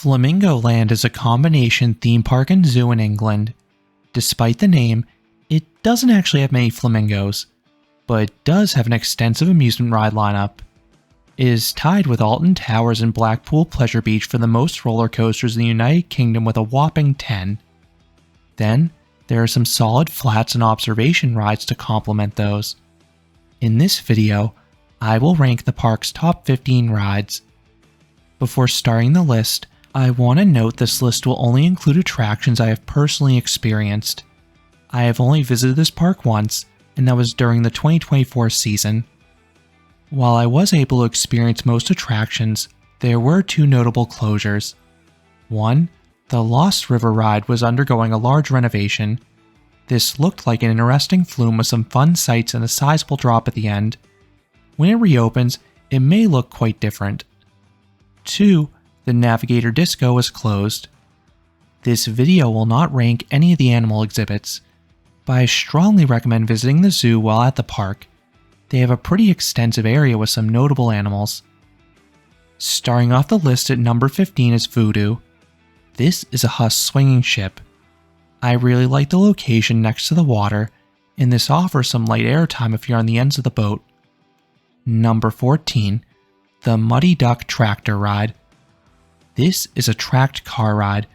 Flamingo Land is a combination theme park and zoo in England. Despite the name, it doesn't actually have many flamingos, but it does have an extensive amusement ride lineup. It is tied with Alton Towers and Blackpool Pleasure Beach for the most roller coasters in the United Kingdom with a whopping 10. Then, there are some solid flats and observation rides to complement those. In this video, I will rank the park's top 15 rides. Before starting the list, I want to note this list will only include attractions I have personally experienced. I have only visited this park once, and that was during the 2024 season. While I was able to experience most attractions, there were two notable closures. One, the Lost River ride was undergoing a large renovation. This looked like an interesting flume with some fun sights and a sizable drop at the end. When it reopens, it may look quite different. 2. The Navigator Disco was closed. This video will not rank any of the animal exhibits, but I strongly recommend visiting the zoo while at the park. They have a pretty extensive area with some notable animals. Starting off the list at number 15 is Voodoo. This is a Huss swinging ship. I really like the location next to the water, and this offers some light airtime if you're on the ends of the boat. Number 14. The Muddy Duck Tractor Ride. This is a tracked car ride.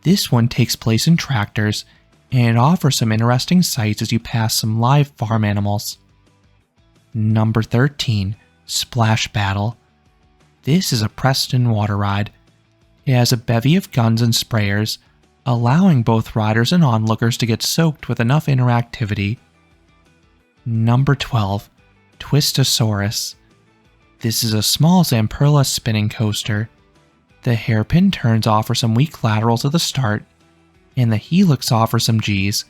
This one takes place in tractors, and it offers some interesting sights as you pass some live farm animals. Number 13. Splash Battle. This is a Preston water ride. It has a bevy of guns and sprayers, allowing both riders and onlookers to get soaked with enough interactivity. Number 12. Twistosaurus. This is a small Zamperla spinning coaster. The hairpin turns offer some weak laterals at the start, and the helix offers some Gs,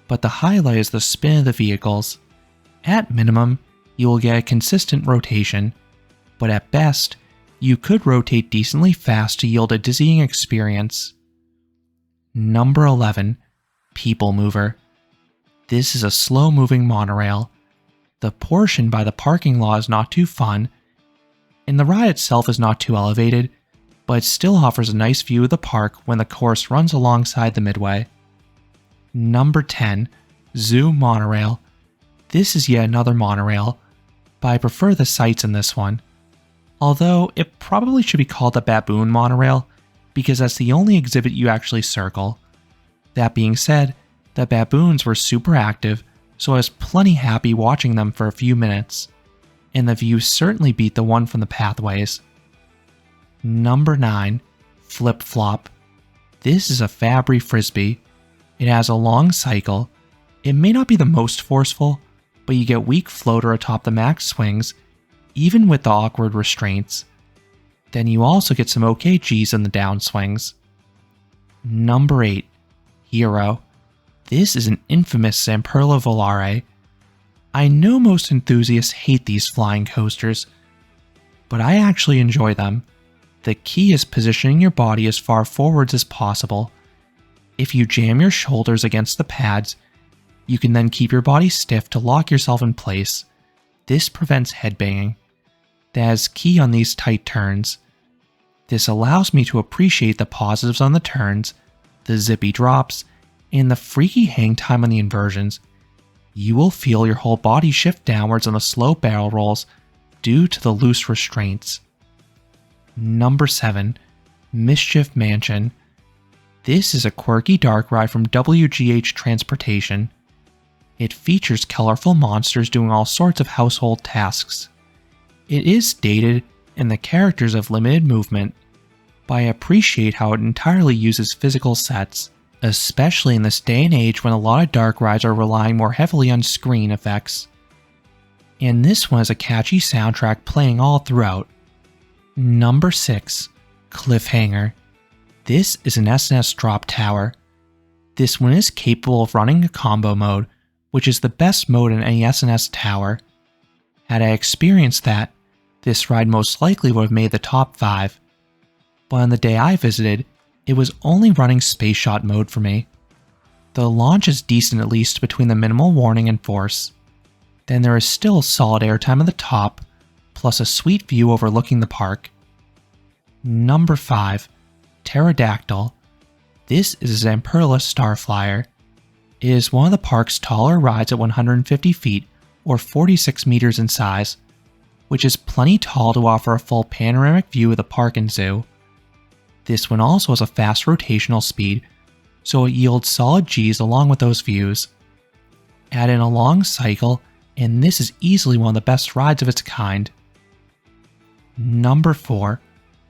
but the highlight is the spin of the vehicles. At minimum, you will get a consistent rotation, but at best, you could rotate decently fast to yield a dizzying experience. Number 11. People Mover. This is a slow-moving monorail. The portion by the parking lot is not too fun, and the ride itself is not too elevated, but it still offers a nice view of the park when the course runs alongside the midway. Number 10. Zoo Monorail. This is yet another monorail, but I prefer the sights in this one. Although it probably should be called a baboon monorail, because that's the only exhibit you actually circle. That being said, the baboons were super active, so I was plenty happy watching them for a few minutes, and the views certainly beat the one from the pathways. Number 9. Flip Flop. This is a Fabry Frisbee. It has a long cycle. It may not be the most forceful, but you get weak floater atop the max swings, even with the awkward restraints. Then you also get some okay Gs in the downswings. Number 8. Hero. This is an infamous Zamperla Volare. I know most enthusiasts hate these flying coasters, but I actually enjoy them. The key is positioning your body as far forwards as possible. If you jam your shoulders against the pads, you can then keep your body stiff to lock yourself in place. This prevents headbanging. That is key on these tight turns. This allows me to appreciate the positives on the turns, the zippy drops, and the freaky hang time on the inversions. You will feel your whole body shift downwards on the slow barrel rolls due to the loose restraints. Number 7. Mischief Mansion. This is a quirky dark ride from WGH Transportation. It features colorful monsters doing all sorts of household tasks. It is dated and the characters have limited movement, but I appreciate how it entirely uses physical sets, especially in this day and age when a lot of dark rides are relying more heavily on screen effects. And this one has a catchy soundtrack playing all throughout. Number 6. Cliffhanger. This is an SNS drop tower. This one is capable of running a combo mode, which is the best mode in any SNS tower. Had I experienced that, this ride most likely would have made the top 5. But on the day I visited, it was only running Space Shot mode for me. The launch is decent at least between the minimal warning and force. Then there is still solid airtime at the top, plus a sweet view overlooking the park. Number 5. Pterodactyl. This is a Zamperla Starflyer. It is one of the park's taller rides at 150 feet or 46 meters in size, which is plenty tall to offer a full panoramic view of the park and zoo. This one also has a fast rotational speed, so it yields solid Gs along with those views. Add in a long cycle, and this is easily one of the best rides of its kind. Number 4.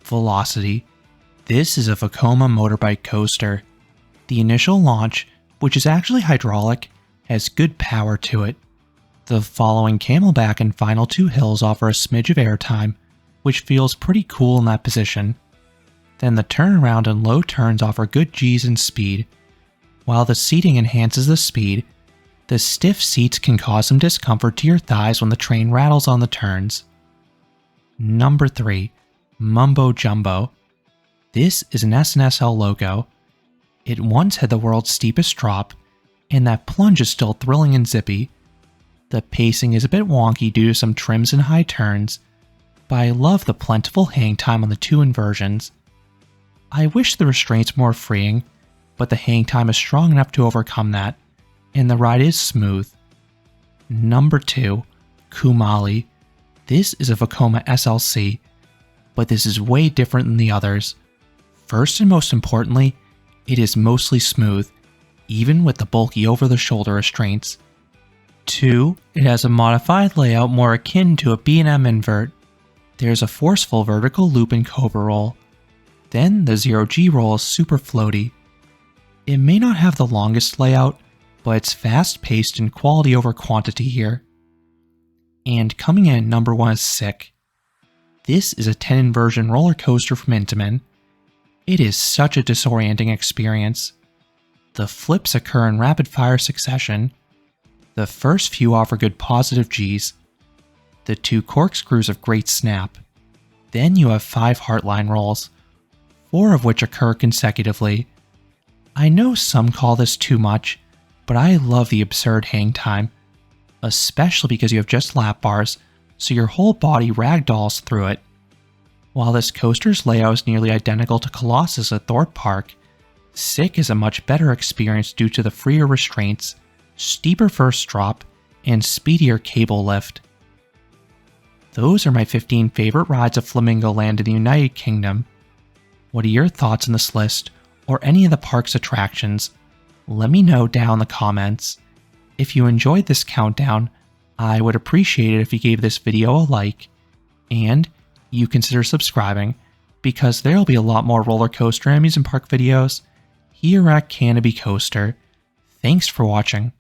Velocity. This is a Vekoma motorbike coaster. The initial launch, which is actually hydraulic, has good power to it. The following Camelback and final 2 hills offer a smidge of airtime, which feels pretty cool in that position. Then the turnaround and low turns offer good Gs and speed. While the seating enhances the speed, the stiff seats can cause some discomfort to your thighs when the train rattles on the turns. Number 3. Mumbo Jumbo. This is an SNSL logo. It once had the world's steepest drop, and that plunge is still thrilling and zippy. The pacing is a bit wonky due to some trims and high turns, but I love the plentiful hang time on the 2 inversions. I wish the restraints were more freeing, but the hang time is strong enough to overcome that, and the ride is smooth. Number 2. Kumali. This is a Vekoma SLC, but this is way different than the others. First and most importantly, it is mostly smooth, even with the bulky over-the-shoulder restraints. 2. It has a modified layout more akin to a B&M invert. There's a forceful vertical loop and cobra roll. Then the 0G roll is super floaty. It may not have the longest layout, but it's fast-paced and quality over quantity here. And coming in at number 1 is Sick. This is a 10 inversion roller coaster from Intamin. It is such a disorienting experience. The flips occur in rapid-fire succession. The first few offer good positive Gs. The 2 corkscrews have great snap. Then you have 5 heartline rolls, 4 of which occur consecutively. I know some call this too much, but I love the absurd hang time, especially because you have just lap bars, so your whole body ragdolls through it. While this coaster's layout is nearly identical to Colossus at Thorpe Park, Sick is a much better experience due to the freer restraints, steeper first drop, and speedier cable lift. Those are my 15 favorite rides of Flamingo Land in the United Kingdom. What are your thoughts on this list, or any of the park's attractions? Let me know down in the comments. If you enjoyed this countdown, I would appreciate it if you gave this video a like, and you consider subscribing, because there will be a lot more roller coaster and amusement park videos here at Canopy Coaster. Thanks for watching.